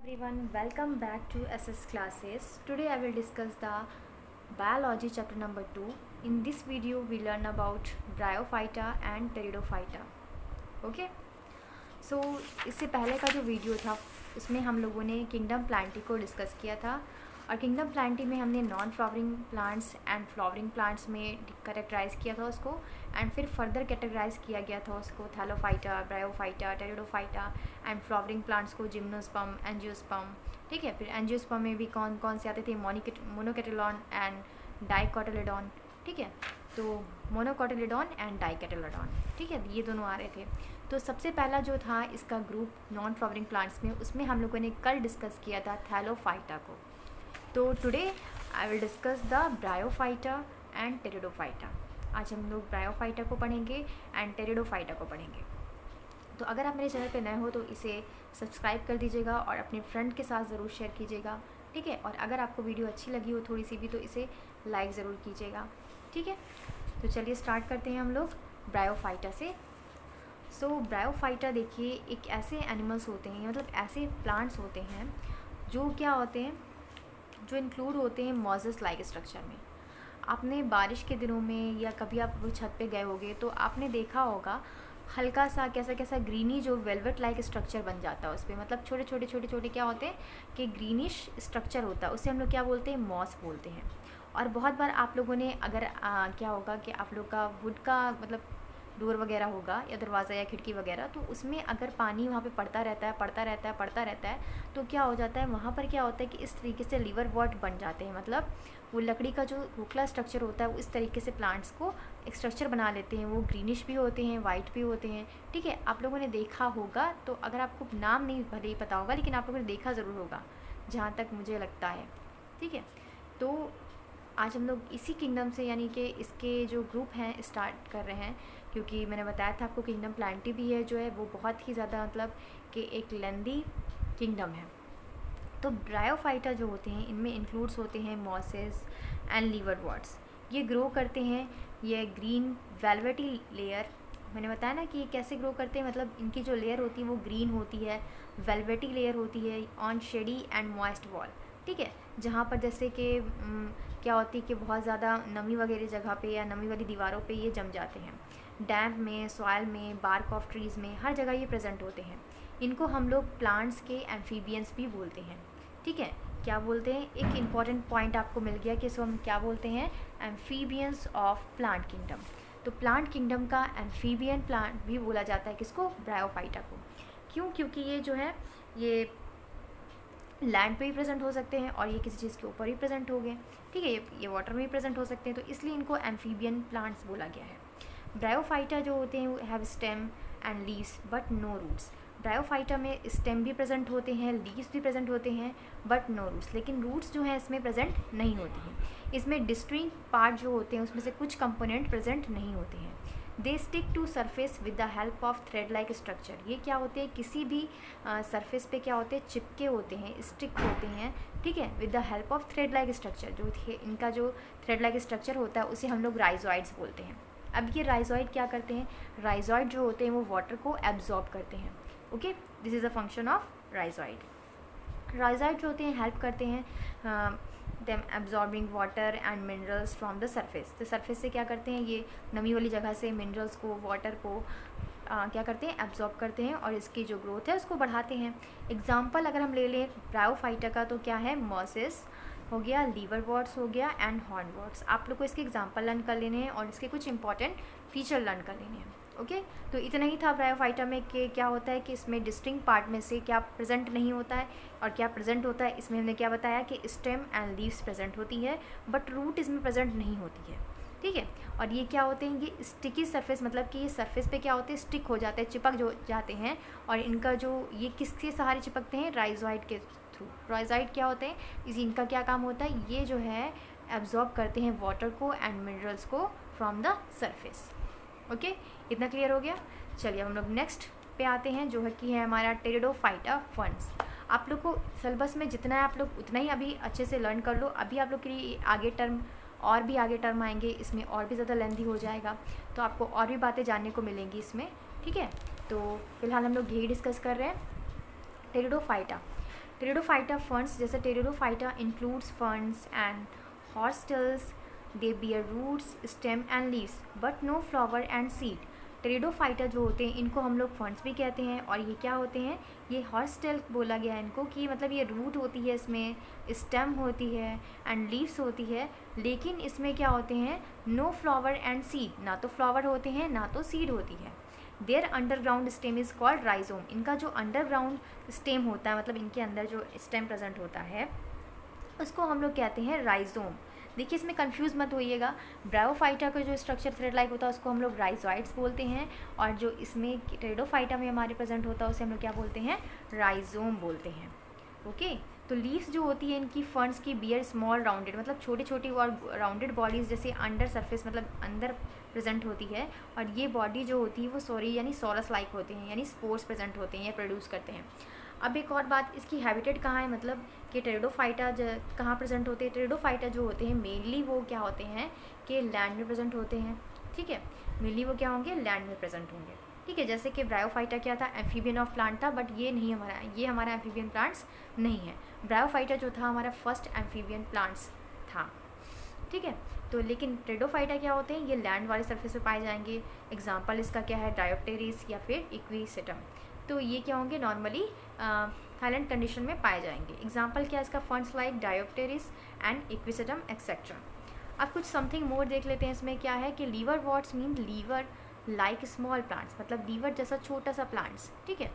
Everyone, welcome back to SS classes. Today I will discuss the biology chapter number 2. In this video we learn about Bryophyta and Pteridophyta. Okay? So इससे पहले का जो video था उसमें हम लोगों ने किंगडम प्लांटी को डिस्कस किया था और किंगडम प्लांटी में हमने non flowering plants and flowering plants में कैटेगराइज किया था उसको एंड फिर फर्दर कैटेगराइज किया गया था उसको Thallophyta, bryophyta, pteridophyta and flowering plants को जिम्नोस्पर्म, एंजियोस्पर्म. ठीक है, फिर एंजियोस्पर्म में भी कौन कौन से आते थे, मोनोकेटेलॉन एंड डाइकोटिलेडॉन. ठीक है, तो मोनोकोटिलेडॉन एंड डाइकोटिलेडॉन. ठीक है, ये दोनों आ रहे थे. तो सबसे पहला जो था इसका ग्रुप नॉन फ्लावरिंग प्लांट्स में, उसमें हम लोगों ने कल डिस्कस किया था थैलोफाइटा को. तो today I will discuss the bryophyta and pteridophyta. आज हम लोग ब्रायोफाइटा को पढ़ेंगे एंड टेरिडोफाइटा को पढ़ेंगे. तो अगर आप मेरे चैनल पे नए हो तो इसे सब्सक्राइब कर दीजिएगा और अपने फ्रेंड के साथ ज़रूर शेयर कीजिएगा. ठीक है, और अगर आपको वीडियो अच्छी लगी हो थोड़ी सी भी तो इसे लाइक ज़रूर कीजिएगा. ठीक है, तो चलिए स्टार्ट करते हैं हम लोग ब्रायोफाइटा से. सो ब्रायोफाइटा देखिए एक ऐसे एनिमल्स होते हैं, मतलब ऐसे प्लांट्स होते हैं जो क्या होते हैं, जो इंक्लूड होते हैं मॉजेस लाइक स्ट्रक्चर में. आपने बारिश के दिनों में या कभी आप वो छत पे गए होंगे तो आपने देखा होगा हल्का सा कैसा कैसा ग्रीनी जो वेलवेट लाइक स्ट्रक्चर बन जाता है उस पर, मतलब छोटे छोटे क्या होते हैं कि ग्रीनिश स्ट्रक्चर होता है, उसे हम लोग क्या बोलते हैं, मॉस बोलते हैं. और बहुत बार आप लोगों ने अगर क्या होगा कि आप लोग का वुड का मतलब डोर वगैरह होगा या दरवाज़ा या खिड़की वगैरह, तो उसमें अगर पानी वहाँ पे पड़ता रहता है तो क्या हो जाता है, वहाँ पर क्या होता है कि इस तरीके से लीवर वॉट बन जाते हैं. मतलब वो लकड़ी का जो खोखला स्ट्रक्चर होता है वो इस तरीके से प्लांट्स को एक स्ट्रक्चर बना लेते हैं. वो ग्रीनिश भी होते हैं, वाइट भी होते हैं. ठीक है, आप लोगों ने देखा होगा, तो अगर आपको नाम नहीं भले ही पता होगा लेकिन आप लोगों ने देखा ज़रूर होगा जहाँ तक मुझे लगता है. ठीक है, तो आज हम लोग इसी किंगडम से यानी कि इसके जो ग्रुप हैं स्टार्ट कर रहे हैं, क्योंकि मैंने बताया था आपको किंगडम प्लांटी भी है जो है वो बहुत ही ज़्यादा मतलब कि एक लेंदी किंगडम है. तो ब्रायोफाइटा जो होते हैं इनमें इंक्लूड्स होते हैं मॉसेस एंड लीवरवर्ट्स. ये ग्रो करते हैं, ये ग्रीन वेलवेटी लेयर. मैंने बताया ना कि ये कैसे ग्रो करते हैं, मतलब इनकी जो लेयर होती है वो ग्रीन होती है, वेलवेटी लेयर होती है on shady and moist wall. ठीक है, जहाँ पर जैसे कि क्या होती है कि बहुत ज़्यादा नमी वगैरह जगह पे या नमी वाली दीवारों पे ये जम जाते हैं. डैम्प में, सॉइल में, बार्क ऑफ ट्रीज़ में, हर जगह ये प्रेजेंट होते हैं. इनको हम लोग प्लांट्स के एम्फीबियंस भी बोलते हैं. ठीक है, क्या बोलते हैं, एक इम्पॉर्टेंट पॉइंट आपको मिल गया कि इसको हम क्या बोलते हैं, एम्फीबियंस ऑफ प्लांट किंगडम. तो प्लांट किंगडम का एम्फीबियन प्लांट भी बोला जाता है किसको, ब्रायोफाइटा को. क्यों, क्योंकि ये जो है ये लैंड पे भी प्रेजेंट हो सकते हैं और ये किसी चीज़ के ऊपर भी प्रेजेंट हो गए. ठीक है, ये वाटर में भी प्रेजेंट हो सकते हैं, तो इसलिए इनको एम्फीबियन प्लांट्स बोला गया है. ब्रायोफाइटा जो होते हैं वो have stem and leaves but no roots. Bryophyta में स्टेम भी प्रेजेंट होते हैं, लीव्स भी प्रेजेंट होते हैं बट नो रूट्स, लेकिन रूट्स जो हैं इसमें प्रेजेंट नहीं होती हैं. इसमें डिस्टिंक्ट पार्ट जो होते हैं उसमें से कुछ कंपोनेंट प्रेजेंट नहीं होते हैं. They stick to surface with the help of thread like structure. ये क्या होते हैं, किसी भी सरफेस पे क्या होते हैं, चिपके होते हैं, स्टिक होते हैं. ठीक है, with the help of thread like structure. जो इनका जो थ्रेड लाइक स्ट्रक्चर होता है उसे हम लोग राइजोइड्स बोलते हैं. अब ये राइजोइड क्या करते हैं, राइजोइड जो होते हैं वो वाटर को एब्जॉर्ब करते हैं. Okay, this is a function of rhizoid. Rhizoid जो होते हैं हेल्प करते हैं them absorbing water and minerals from the surface. तो सरफेस से क्या करते हैं, ये नमी वाली जगह से मिनरल्स को, वाटर को क्या करते हैं, एब्जॉर्ब करते हैं और इसकी जो ग्रोथ है उसको बढ़ाते हैं. एग्जाम्पल अगर हम ले लें ब्रायोफाइटा का तो क्या है, मॉसेस हो गया, लीवरवर्ट्स हो गया एंड हॉर्नवर्ट्स. आप लोग को इसके एग्जाम्पल लर्न कर लेने हैं और इसके कुछ इंपॉर्टेंट फीचर लर्न कर लेने हैं. ओके, तो इतना ही था ब्रायोफाइटा में कि क्या होता है कि इसमें डिस्टिंक्ट पार्ट में से क्या प्रेजेंट नहीं होता है और क्या प्रेजेंट होता है. इसमें हमने क्या बताया कि स्टेम एंड लीव्स प्रेजेंट होती है बट रूट इसमें प्रेजेंट नहीं होती है. ठीक है, और ये क्या होते हैं, ये स्टिकी सरफेस, मतलब कि ये सरफेस पे क्या होते हैं, स्टिक हो जाते हैं, चिपक जो जाते हैं. और इनका जो ये किसके सहारे चिपकते हैं, राइजोइड के थ्रू. राइजोइड क्या होते हैं, इनका क्या काम होता है, ये जो है एब्जॉर्ब करते हैं वाटर को एंड मिनरल्स को फ्रॉम द सरफेस. ओके, इतना क्लियर हो गया. चलिए हम लोग नेक्स्ट पे आते हैं जो है कि है हमारा टेरिडोफाइटा फंड्स. आप लोग को सिलेबस में जितना है आप लोग उतना ही अभी अच्छे से लर्न कर लो. अभी आप लोग के लिए आगे टर्म और भी आगे टर्म आएंगे, इसमें और भी ज़्यादा लेंथी हो जाएगा, तो आपको और भी बातें जानने को मिलेंगी इसमें. ठीक है, तो फिलहाल हम लोग यही डिस्कस कर रहे हैं टेरिडोफाइटा. टेरिडोफाइटा फर्न्स, जैसे pteridophyta includes ferns and horsetails, they bear roots, stem and leaves but no flower and seed. Pteridophyta जो होते हैं इनको हम लोग फर्न्स भी कहते हैं, और ये क्या होते हैं, ये हॉर्स्टल बोला गया है इनको कि मतलब ये रूट होती है, इसमें स्टेम होती है एंड लीव्स होती है, लेकिन इसमें क्या होते हैं, नो फ्लावर एंड सीड, ना तो फ्लावर होते हैं ना तो सीड होती है। Their underground stem is called rhizome, इनका जो अंडरग्राउंड स्टेम होता है, मतलब इनके अंदर जो स्टेम प्रेजेंट होता है उसको हम लोग कहते हैं राइजोम। देखिए इसमें कंफ्यूज मत होइएगा, ब्रायोफाइटा का जो स्ट्रक्चर थ्रेड लाइक होता है उसको हम लोग राइजोइड्स बोलते हैं, और जो इसमें टेरिडोफाइटा में हमारे प्रेजेंट होता है उसे हम लोग क्या बोलते हैं, राइजोम बोलते हैं। ओके, तो लीव्स जो होती है इनकी फर्न्स की बियर स्मॉल राउंडेड, मतलब छोटी छोटी और राउंडेड बॉडीज़ जैसे अंडर सरफेस मतलब अंदर प्रेजेंट होती है, और ये बॉडी जो होती है वो यानी सोरस लाइक होते हैं, यानी स्पोर्स प्रेजेंट होते हैं या प्रोड्यूस करते हैं। अब एक और बात, इसकी हैबिटेट कहाँ है, मतलब कि टेरिडोफाइटा कहाँ प्रेजेंट होते हैं। टेरिडोफाइटा जो होते हैं मेनली वो क्या होते हैं कि लैंड में प्रेजेंट होते हैं, ठीक है, मेनली वो क्या होंगे, लैंड में प्रेजेंट होंगे, ठीक है। जैसे कि ब्रायोफाइटा क्या था, एम्फीबियन ऑफ प्लांट था, बट ये नहीं हमारा, ये हमारा एम्फीबियन प्लांट्स नहीं है। ब्रायोफाइटा जो था हमारा फर्स्ट एम्फीबियन प्लांट्स था, ठीक है। तो लेकिन टेरिडोफाइटा क्या होते हैं, ये लैंड वाले सरफेस पे पाए जाएंगे। एग्जाम्पल इसका क्या है, डायोप्टेरिस या फिर इक्विसेटम, तो ये क्या होंगे, नॉर्मली थाईलैंड कंडीशन में पाए जाएंगे। एग्जाम्पल क्या है इसका, ferns like dryopteris and equisetum etcetera. अब कुछ समथिंग मोर देख लेते हैं, इसमें क्या है कि liver what's mean liver like small plants, मतलब लीवर जैसा छोटा सा प्लांट्स, ठीक है।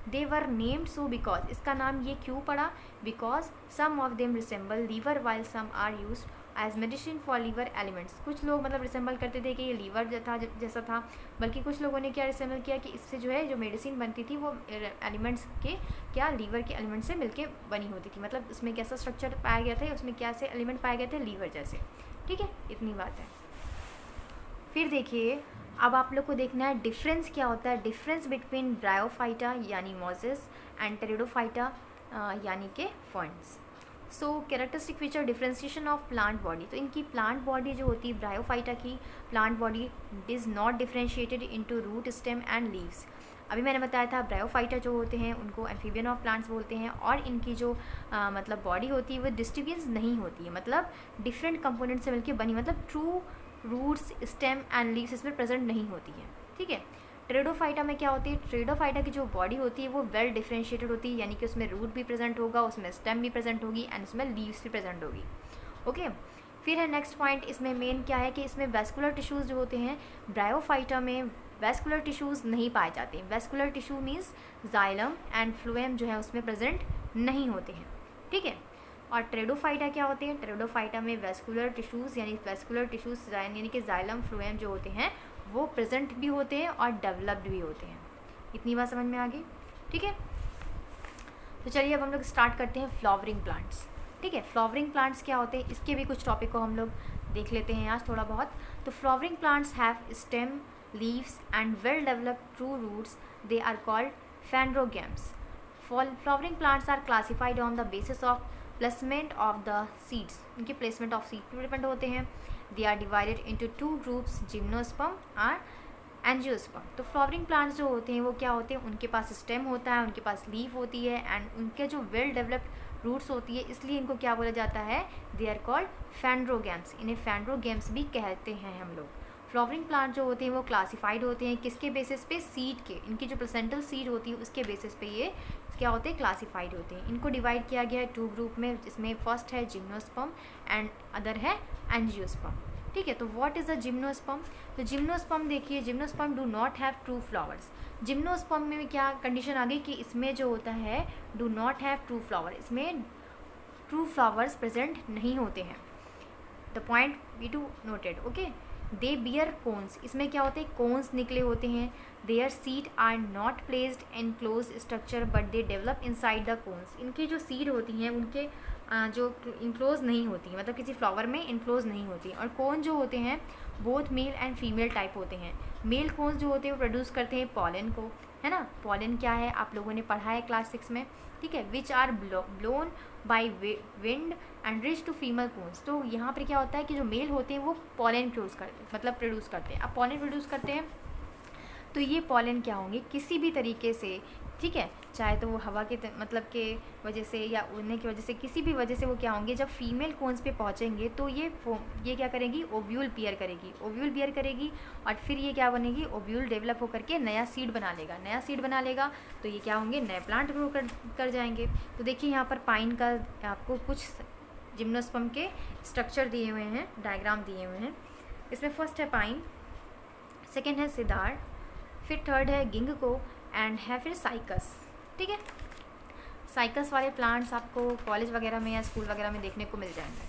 दे वर नेम्ड सो बिकॉज, इसका नाम ये क्यों पड़ा, because some of them resemble liver while some are use as medicine for liver ailments. कुछ लोग मतलब रिसेंबल करते थे कि ये लीवर जैसा था, बल्कि कुछ लोगों ने क्या रिसेंबल किया कि इससे जो है जो मेडिसिन बनती थी वो एलिमेंट्स के क्या लीवर के एलिमेंट से मिलके बनी होती थी, मतलब उसमें कैसा स्ट्रक्चर पाया गया था, उसमें कैसे एलिमेंट पाए गए थे, लीवर जैसे, ठीक है, इतनी बात है। फिर देखिए अब आप लोग को देखना है डिफरेंस क्या होता है, डिफरेंस बिटवीन ब्रायोफाइटा यानी मोजेस एंड टेरिडोफाइटा यानी के ferns. So characteristic feature differentiation of plant body, तो इनकी प्लांट बॉडी जो होती है ब्रायोफाइटा की plant body is not differentiated into root, stem and leaves. अभी मैंने बताया था ब्रायोफाइटा जो होते हैं उनको एम्फीबियन ऑफ प्लांट्स बोलते हैं, और इनकी जो मतलब बॉडी होती है वो डिस्ट्रीब्यूशन नहीं होती है, मतलब डिफरेंट कंपोनेंट से मिलकर बनी, मतलब true roots, stem and leaves इसमें प्रेजेंट नहीं होती है, ठीक है। टेरिडोफाइटा में क्या होती है, टेरिडोफाइटा की जो बॉडी होती है वो वेल डिफरेंशिएटेड होती है, यानी कि उसमें रूट भी प्रेजेंट होगा, उसमें स्टेम भी प्रेजेंट होगी एंड उसमें लीव्स भी प्रेजेंट होगी। ओके, फिर है नेक्स्ट पॉइंट, इसमें मेन क्या है कि इसमें वेस्कुलर टिश्यूज़ जो होते हैं ब्रायोफाइटा में वेस्कुलर टिश्यूज़ नहीं पाए जाते। Vascular tissue means xylem and phloem जो है उसमें प्रेजेंट नहीं होते हैं, ठीक है। और टेरिडोफाइटा क्या होते हैं, टेरिडोफाइटा में वेस्कुलर टिश्यूज़ यानी वेस्कुलर टिश्यूज़ यानी कि जाइलम फ्लोएम जो होते हैं वो प्रेजेंट भी होते हैं और डेवलप्ड भी होते हैं। इतनी बात समझ में आ गई, ठीक है। तो चलिए अब हम लोग स्टार्ट करते हैं फ्लावरिंग प्लांट्स, ठीक है। फ्लावरिंग प्लांट्स क्या होते हैं, इसके भी कुछ टॉपिक को हम लोग देख लेते हैं आज थोड़ा बहुत। तो flowering plants have stem, leaves and well developed true roots, they are called phanerogams. Flowering plants are classified on the basis of placement of the seeds, इनके प्लेसमेंट ऑफ सीड पर डिपेंड होते हैं। They are divided into two groups, gymnosperm और angiosperm. तो flowering plants जो होते हैं वो क्या होते हैं, उनके पास स्टेम होता है, उनके पास लीफ होती है एंड उनके जो वेल डेवलप्ड रूट्स होती है, इसलिए इनको क्या बोला जाता है, दे आर कॉल्ड फैंड्रोगैम्स। इन्हें फैंड्रोगैम्स भी कहते हैं हम लोग। फ्लावरिंग प्लांट जो होते हैं वो क्लासिफाइड होते हैं किसके बेसिस पे, सीड के, इनकी जो प्लेसेंटल सीड होती है उसके बेसिस पे ये क्या होते हैं, क्लासिफाइड होते हैं। इनको डिवाइड किया गया है टू ग्रुप में, जिसमें फर्स्ट है जिम्नोस्पर्म एंड अदर है एंजियोस्पर्म, ठीक है। तो व्हाट इज़ द जिम्नोस्पर्म, तो जिम्नोस्पर्म देखिए, gymnosperm do not have true flowers. Gymnosperm में क्या कंडीशन आ गई कि इसमें जो होता है do not have true flower, इसमें ट्रू फ्लावर्स प्रेजेंट नहीं होते हैं। The point we to noted, okay. They bear cones, इसमें क्या होते हैं, कोन्स निकले होते हैं। Their seed are not placed in close structure but they develop inside the cones. इनकी जो सीड होती हैं उनके जो इनक्लोज नहीं होती, मतलब किसी फ्लावर में इनक्लोज नहीं होती। और कोन जो होते हैं both male and female type होते हैं। मेल कोन्स जो होते हैं वो प्रोड्यूस करते हैं पॉलन को, है ना। पॉलन क्या है आप लोगों ने पढ़ा है क्लास 6 में, ठीक है। Which are blown by wind and reach to female cones. तो यहाँ पर क्या होता है कि जो मेल होते हैं वो पॉलन प्रोड्यूस करते हैं। अब पॉलन प्रोड्यूस करते हैं तो ये पॉलन क्या होंगे, किसी भी तरीके से, ठीक है, चाहे तो वो हवा के मतलब के वजह से या उड़ने की वजह से, किसी भी वजह से वो क्या होंगे, जब फीमेल कोन्स पे पहुँचेंगे तो ये क्या करेगी, ओव्यूल बियर करेगी, ओव्यूल बियर करेगी और फिर ये क्या बनेगी, ओव्यूल डेवलप होकर के नया सीड बना लेगा, नया सीड बना लेगा तो ये क्या होंगे, नए प्लांट ग्रो कर जाएंगे। तो देखिए यहाँ पर पाइन का आपको कुछ जिम्नोस्पर्म के स्ट्रक्चर दिए हुए हैं, डायग्राम दिए हुए हैं। इसमें फर्स्ट है पाइन, सेकेंड है सिदार, फिर थर्ड है गिंगको एंड है फिर साइकस। ठीक है, साइकस वाले प्लांट्स आपको कॉलेज वगैरह में या स्कूल वगैरह में देखने को मिल जाएंगे।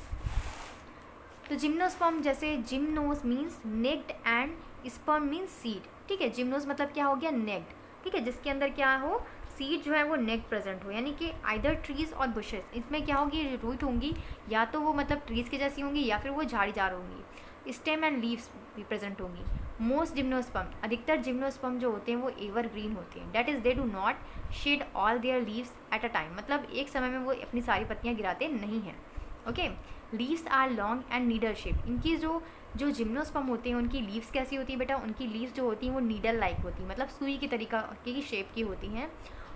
तो जिम्नोस्पर्म, जैसे gymnos means naked and sperm means seed. ठीक है, जिम्नोस मतलब क्या हो गया, नेक्ड। ठीक है, जिसके अंदर क्या हो, सीड जो है वो नेक प्रेजेंट हो, यानी कि आइदर ट्रीज और बुशेस, इसमें क्या होगी, रूट होंगी, या तो वो मतलब ट्रीज के जैसी होंगी या फिर वो झाड़ीदार होंगी। स्टेम एंड लीव्स भी प्रेजेंट होंगी। मोस्ट जिम्नोस्पर्म, अधिकतर जिम्नोस्पर्म जो होते हैं वो एवरग्रीन होते हैं, that is they do not shed all their leaves at a time, मतलब एक समय में वो अपनी सारी पत्तियाँ गिराते नहीं हैं। Okay, leaves are long and needle shape. इनकी जो जिम्नोस्पर्म होते हैं उनकी लीव्स कैसी होती है बेटा, उनकी लीव्स जो होती हैं वो नीडल लाइक होती हैं, मतलब सुई की तरीका की शेप की होती हैं।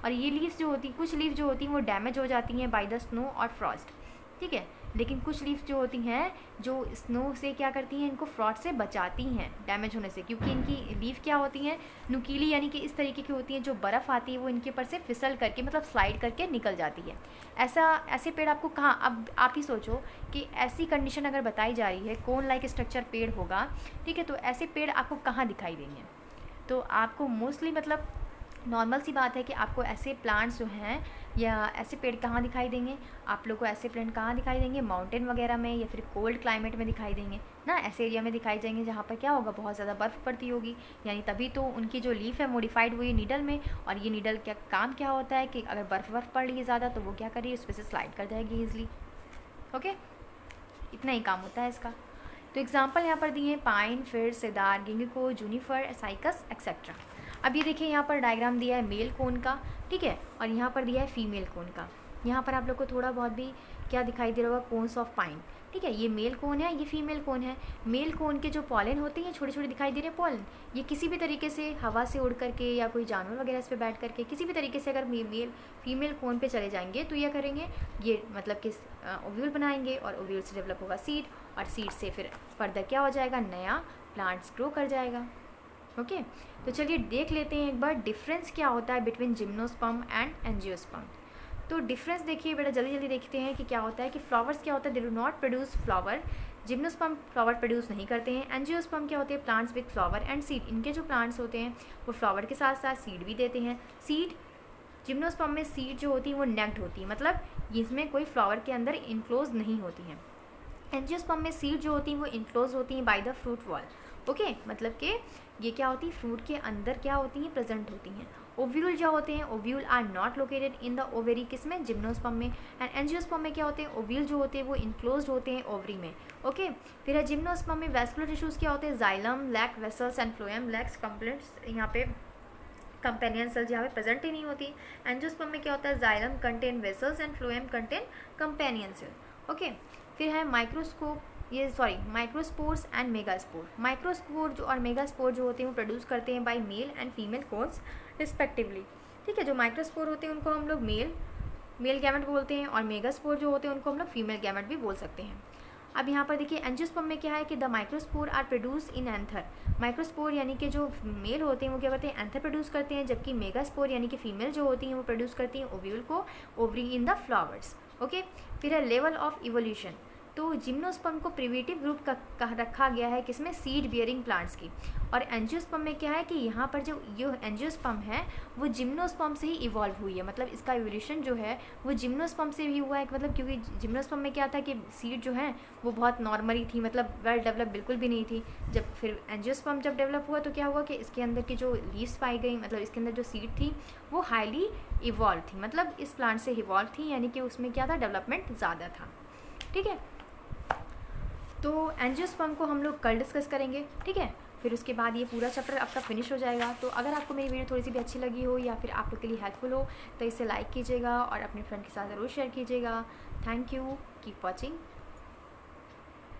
और ये लीव्स जो होती, कुछ लीव्स जो होती हैं वो डैमेज हो जाती हैं बाय द स्नो और फ्रॉस्ट। ठीक है, लेकिन कुछ लीव्स जो होती हैं जो स्नो से क्या करती हैं, इनको फ्रॉस्ट से बचाती हैं डैमेज होने से, क्योंकि इनकी लीव क्या होती हैं, नुकीली, यानी कि इस तरीके की होती हैं, जो बर्फ़ आती है वो इनके ऊपर से फिसल करके मतलब स्लाइड करके निकल जाती है। ऐसे पेड़ आपको कहाँ, अब आप ही सोचो कि ऐसी कंडीशन अगर बताई जा रही है, कोन लाइक स्ट्रक्चर पेड़ होगा, ठीक है, तो ऐसे पेड़ आपको कहाँ दिखाई देंगे, तो आपको मोस्टली मतलब नॉर्मल सी बात है कि आपको ऐसे प्लांट्स जो हैं या ऐसे पेड़ कहाँ दिखाई देंगे, आप लोग को ऐसे प्लांट कहाँ दिखाई देंगे, माउंटेन वगैरह में या फिर कोल्ड क्लाइमेट में दिखाई देंगे ना, ऐसे एरिया में दिखाई देंगे जहाँ पर क्या होगा, बहुत ज़्यादा बर्फ़ पड़ती होगी, यानी तभी तो उनकी जो लीफ है मॉडिफाइड हुई नीडल में। और ये नीडल क्या काम क्या होता है कि अगर बर्फ़ पड़ रही है ज़्यादा तो वो क्या करिए, उस पर से स्लाइड कर जाएगी ईजिली। ओके, इतना ही काम होता है इसका। तो एग्जाम्पल यहाँ पर दिए हैं पाइन, फिर सिदार, गिंगको, जूनिफर, साइकस एक्सेट्रा। अब ये देखिए यहाँ पर डायग्राम दिया है मेल कोन का, ठीक है, और यहाँ पर दिया है फीमेल कोन का। यहाँ पर आप लोग को थोड़ा बहुत भी क्या दिखाई दे रहा होगा, कोन्स ऑफ पाइन। ठीक है, ये मेल कोन है, ये फीमेल कोन है। मेल कोन के जो पॉलन होते हैं छोटे छोटे दिखाई दे रहे हैं पॉलन, ये किसी भी तरीके से हवा से उड़ करके या कोई जानवर वगैरह इस पर बैठ करके किसी भी तरीके से अगर फीमेल कोन पे चले जाएंगे तो ये करेंगे, ये मतलब कि ओव्यूल बनाएंगे और ओव्यूल से डेवलप होगा सीड, और सीड से फिर फर्दर क्या हो जाएगा, नया प्लांट्स ग्रो कर जाएगा। ओके, तो चलिए देख लेते हैं एक बार डिफरेंस क्या होता है बिटवीन जिम्नोस्पर्म एंड एंजियोस्पर्म। तो डिफरेंस देखिए बेटा, जल्दी जल्दी देखते हैं कि क्या होता है कि फ्लावर्स क्या होता है, दे do not produce flower, gymnosperm flower produce नहीं करते हैं। एंजियोस्पर्म क्या होते हैं, plants with flower and seed, इनके जो प्लांट्स होते हैं वो फ्लावर के साथ साथ सीड भी देते हैं। सीड, जिम्नोस्पर्म में सीड जो होती है वो नेक्ड होती है, मतलब इसमें कोई फ्लावर के अंदर इनक्लोज नहीं होती हैं। एंजियोस्पर्म में सीड जो होती हैं वो इनक्लोज होती हैं by the fruit wall. Okay, मतलब कि ये क्या होती है, फ्रूट के अंदर क्या होती हैं, प्रेजेंट होती हैं। ओव्यूल जो होते हैं, ovule are not located in the ovary, किसमें, जिम्नोस्पर्म में। एंड एंजियोस्पर्म में क्या होते हैं, ओव्यूल जो होते हैं वो इनक्लोज होते हैं ओवरी में। ओके, फिर है जिम्नोस्पर्म में वैस्कुलर टिश्यूज़ क्या होते हैं, जाइलम, लैक, वेसल्स एंड फ्लोएम। लैक्स कम्प्लेट्स यहाँ पे कंपेनियन सेल्स यहाँ पे प्रेजेंट ही नहीं होती। एंजियोस्पर्म में क्या होता है, xylem contain vessels and phloem contain companion cell. Okay, फिर है माइक्रोस्पोर्स एंड मेगास्पोर। माइक्रोस्पोर जो और मेगास्पोर जो होते हैं वो प्रोड्यूस करते हैं by male and female cones respectively. ठीक है, जो माइक्रोस्पोर होते हैं उनको हम लोग मेल गैमेट बोलते हैं, और मेगास्पोर जो होते हैं उनको हम लोग फीमेल गैमेट भी बोल सकते हैं। अब यहाँ पर देखिए एंजियोस्पर्म में क्या है कि the microspore are produce in anther. Microspore यानी कि जो मेल होते हैं वो क्या करते हैं, एंथर प्रोड्यूस करते हैं, जबकि मेगास्पोर यानी कि फीमेल जो होती हैं वो प्रोड्यूस करती हैं ओव्यूल को, ovary in the flowers. Okay, फिर है लेवल ऑफ इवोल्यूशन। तो जिम्नोस्पर्म को प्रिवेटिव ग्रुप का रखा गया है, किसमें, सीड बियरिंग प्लांट्स की। और एंजियोस्पर्म में क्या है कि यहाँ पर जो एंजियोस्पर्म है वो जिम्नोस्पर्म से ही इवॉल्व हुई है, मतलब इसका इवोल्यूशन जो है वो जिम्नोस्पर्म से भी हुआ है, मतलब क्योंकि जिम्नोस्पर्म में क्या था कि सीड जो है वो बहुत नॉर्मली थी, मतलब वेल डेवलप बिल्कुल भी नहीं थी। जब फिर एंजियोस्पर्म जब डेवलप हुआ तो क्या हुआ कि इसके अंदर की जो लीव्स पाई गई, मतलब इसके अंदर जो सीड थी वो हाईली इवॉल्व थी, मतलब इस प्लांट से इवॉल्व थी, यानी कि उसमें क्या था, डेवलपमेंट ज़्यादा था। ठीक है, तो एंजियोस्पर्म को हम लोग कल डिस्कस करेंगे। ठीक है, फिर उसके बाद ये पूरा चैप्टर आपका फिनिश हो जाएगा। तो अगर आपको मेरी वीडियो थोड़ी सी भी अच्छी लगी हो या फिर आप लोग के लिए हेल्पफुल हो तो इसे लाइक कीजिएगा और अपने फ्रेंड के साथ ज़रूर शेयर कीजिएगा। Thank you, keep watching.